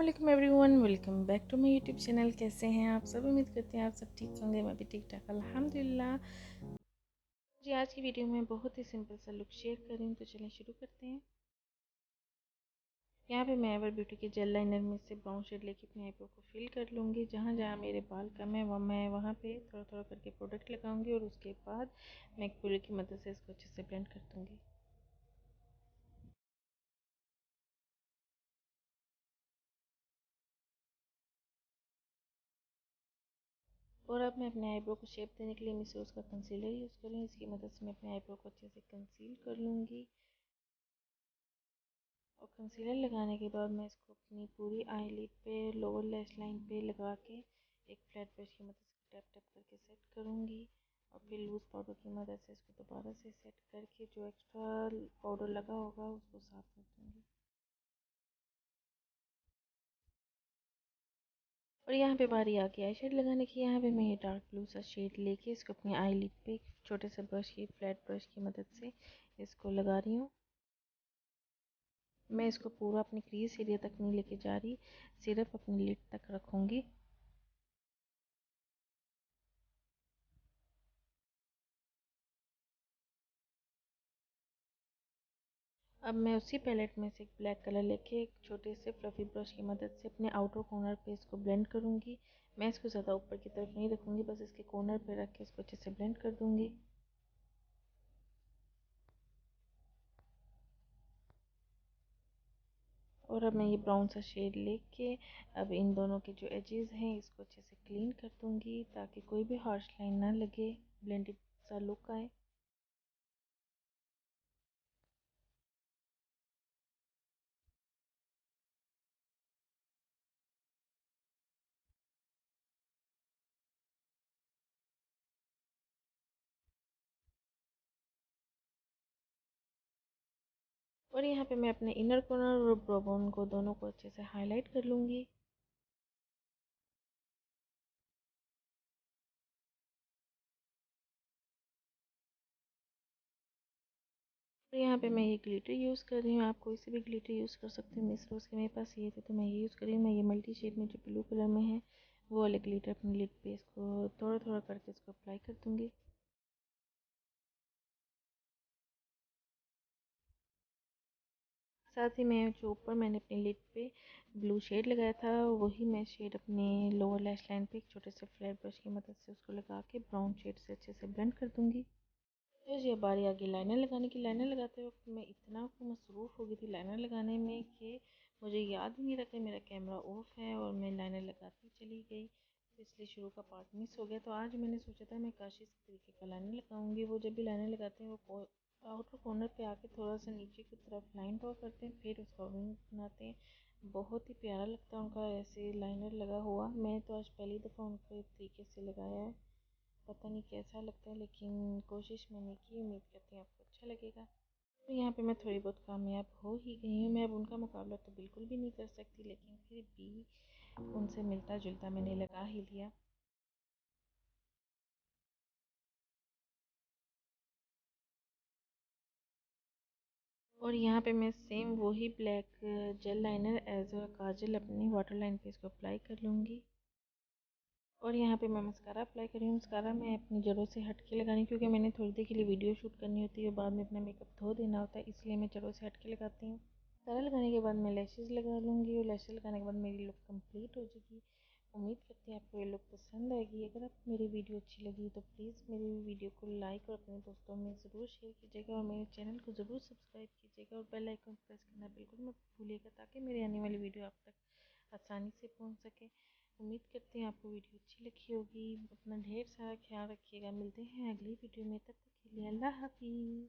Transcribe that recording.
वालेकुम everyone, welcome back to my YouTube channel. कैसे हैं आप सब? उम्मीद करते हैं आप सब ठीक होंगे। मैं भी ठीक ठाक अल्हम्दुलिल्लाह। जी आज की वीडियो में बहुत ही सिंपल सा लुक शेयर कर रही हूँ, तो चलें शुरू करते हैं। यहाँ पे मैं एवर ब्यूटी के जेल लाइनर में से ब्राउन शेड लेके अपने आईब्रो को फिल कर लूँगी। जहाँ जहाँ मेरे बाल कम है मैं वहाँ पे थोड़ा थोड़ा करके प्रोडक्ट लगाऊंगी और उसके बाद मैं एक पूरे की मदद से इसको अच्छे से ब्लेंड कर दूँगी। और अब मैं अपने आईब्रो को शेप देने के लिए मिसोस का कंसीलर यूज़ करूँगी। इसकी मदद से मैं अपने आईब्रो को अच्छे से कंसील कर लूँगी। और कंसीलर लगाने के बाद मैं इसको अपनी पूरी आई लिड पे, लोअर लैश लाइन पे लगा के एक फ्लैट ब्रश की मदद से टैप टैप करके सेट करूँगी। और फिर लूज़ पाउडर की मदद से इसको दोबारा से सेट करके जो एक्स्ट्रा पाउडर लगा होगा उसको साफ कर दूँगी। और यहाँ पे बारी आ गई आई शेड लगाने की। यहाँ पे मैं ये डार्क ब्लू सा शेड लेके इसको अपनी आई लिड पे एक छोटे से ब्रश की, फ्लैट ब्रश की मदद से इसको लगा रही हूँ। मैं इसको पूरा अपनी क्रीज एरिया तक नहीं लेके जा रही, सिर्फ अपनी लिड तक रखूँगी। अब मैं उसी पैलेट में से एक ब्लैक कलर लेके एक छोटे से फ्लफी ब्रश की मदद से अपने आउटर कॉर्नर पे इसको ब्लेंड करूँगी। मैं इसको ज़्यादा ऊपर की तरफ नहीं रखूँगी, बस इसके कॉर्नर पे रख के इसको अच्छे से ब्लेंड कर दूँगी। और अब मैं ये ब्राउन सा शेड लेके अब इन दोनों के जो एजेस हैं इसको अच्छे से क्लीन कर दूँगी, ताकि कोई भी हार्श लाइन ना लगे, ब्लेंडेड सा लुक आए। और यहाँ पे मैं अपने इनर कॉर्नर और ब्रो बोन को दोनों को अच्छे से हाईलाइट कर लूँगी। और यहाँ पे मैं ये ग्लिटर यूज़ कर रही हूँ। आप कोई से भी ग्लिटर यूज़ कर सकते हैं। मिस रोज़ के मेरे पास ये थे तो मैं ये यूज़ कर रही हूँ। मैं ये मल्टी शेड में जो ब्लू कलर में है वो वाले ग्लिटर अपनी लिड पे इसको थोड़ा थोड़ा करके इसको अप्लाई कर दूँगी। साथ ही मैं जो ऊपर मैंने अपनी लिड पे ब्लू शेड लगाया था वही मैं शेड अपने लोअर लैश लाइन पे एक छोटे से फ्लैट ब्रश की मदद से उसको लगा के ब्राउन शेड से अच्छे से ब्लेंड कर दूँगी। तो ये बारी आ गई लाइनर लगाने की। लाइनर लगाते वक्त मैं इतना मसरूफ़ हो गई थी लाइनर लगाने में कि मुझे याद ही नहीं रहा कि मेरा कैमरा ऑफ है और मैं लाइनर लगाती चली गई, तो इसलिए शुरू का पार्ट मिस हो गया। तो आज मैंने सोचा था मैं काश इस तरीके का लाइनर लगाऊंगी। वो जब भी लाइनर लगाते हैं वो आउटर कॉर्नर पे आके थोड़ा सा नीचे की तरफ लाइन ड्रॉ करते हैं, फिर उसका विंग बनाते हैं। बहुत ही प्यारा लगता है उनका ऐसे लाइनर लगा हुआ। मैं तो आज पहली दफ़ा उनको इस तरीके से लगाया है, पता नहीं कैसा लगता है, लेकिन कोशिश मैंने की। उम्मीद करती हूँ आपको अच्छा लगेगा। तो यहाँ पे मैं थोड़ी बहुत कामयाब हो ही गई हूँ। मैं अब उनका मुकाबला तो बिल्कुल भी नहीं कर सकती, लेकिन फिर भी उनसे मिलता जुलता मैंने लगा ही लिया। और यहाँ पे मैं सेम वही black gel liner as a kajal अपनी वाटर लाइन पे इसको अप्लाई कर लूँगी। और यहाँ पे मैं मस्कारा अप्लाई कर रही हूँ। मस्कारा मैं अपनी जड़ों से हट के लगानी, क्योंकि मैंने थोड़ी देर के लिए वीडियो शूट करनी होती है और बाद में अपना मेकअप धो देना होता है, इसलिए मैं जड़ों से हट के लगाती हूँ। मस्कारा लगाने के बाद मैं लैशेज़ लगा लूँगी और लैशेज़ लगाने के बाद मेरी लुक कंप्लीट हो जाएगी। उम्मीद करती हैं आपको ये लुक पसंद आएगी। अगर आपको मेरी वीडियो अच्छी लगी तो प्लीज़ मेरी वीडियो को लाइक और अपने दोस्तों में ज़रूर शेयर कीजिएगा और मेरे चैनल को ज़रूर सब्सक्राइब कीजिएगा और बेल आइकन प्रेस करना बिल्कुल मत भूलिएगा, ताकि मेरी आने वाली वीडियो आप तक आसानी से पहुँच सके। उम्मीद करते हैं आपको वीडियो अच्छी लगी होगी। अपना ढेर सारा ख्याल रखिएगा। मिलते हैं अगली वीडियो में, तब तक के लिए अल्लाह हाफिज़।